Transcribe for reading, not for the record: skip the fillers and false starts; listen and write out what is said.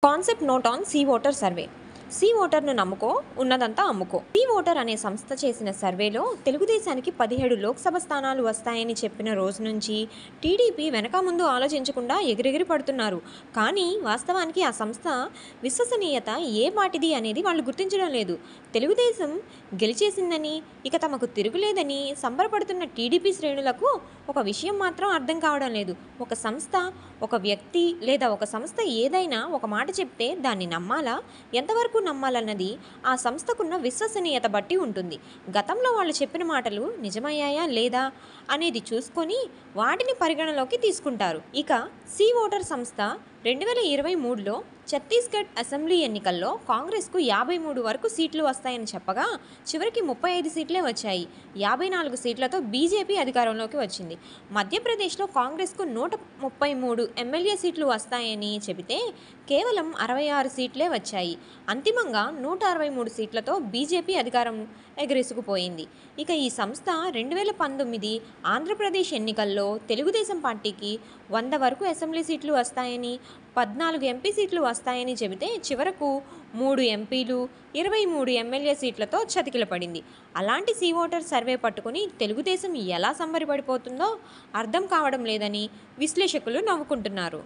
Concept note on C voter survey. సీ ఓటర్ను నమ్ముకో, ఉన్నదంతా అమ్ముకో. సీ ఓటర్ అనే సంస్థ చేసిన సర్వేలో తెలుగుదేశానికి 17 లోక్సభ స్థానాలు వస్తాయని చెప్పిన రోజు నుంచి టీడీపీ వెనక ముందు ఆలోచించకుండా ఎగిరెగిరి పడుతున్నారు. కానీ వాస్తవానికి ఆ సంస్థ విశ్వసనీయత ఏ పాటిది అనేది వాళ్ళు గుర్తించడం లేదు. తెలుగుదేశం గెలిచేసిందని, ఇక తమకు తిరుగులేదని సంబరపడుతున్న టీడీపీ శ్రేణులకు ఒక విషయం మాత్రం అర్థం కావడం లేదు. ఒక సంస్థ, ఒక వ్యక్తి లేదా ఒక సంస్థ ఏదైనా ఒక మాట చెప్తే దాన్ని నమ్మాలా, ఎంతవరకు నమ్మాలన్నది ఆ సంస్థకున్న విశ్వసనీయత బట్టి ఉంటుంది. గతంలో వాళ్ళు చెప్పిన మాటలు నిజమయ్యాయా లేదా అనేది చూసుకొని వాటిని పరిగణలోకి తీసుకుంటారు. ఇక సీ ఓటర్ సంస్థ 2023లో ఛత్తీస్గఢ్ అసెంబ్లీ ఎన్నికల్లో కాంగ్రెస్కు 53 వరకు సీట్లు వస్తాయని చెప్పగా చివరికి 35 సీట్లే వచ్చాయి. 54 సీట్లతో బీజేపీ అధికారంలోకి వచ్చింది. మధ్యప్రదేశ్లో కాంగ్రెస్కు 133 ఎమ్మెల్యే సీట్లు వస్తాయని చెబితే కేవలం 66 సీట్లే వచ్చాయి. అంతిమంగా 163 సీట్లతో బీజేపీ అధికారం ఎగరేసుకుపోయింది. ఇక ఈ సంస్థ 2019 ఆంధ్రప్రదేశ్ ఎన్నికల్లో తెలుగుదేశం పార్టీకి 100 వరకు అసెంబ్లీ సీట్లు వస్తాయని, 14 ఎంపీ సీట్లు వస్తాయని చెబితే చివరకు 3 ఎంపీలు, 23 ఎమ్మెల్యే సీట్లతో చతికిలపడింది. అలాంటి సీ ఓటర్ సర్వే పట్టుకుని తెలుగుదేశం ఎలా సంబరపడిపోతుందో అర్థం కావడం లేదని విశ్లేషకులు నవ్వుకుంటున్నారు.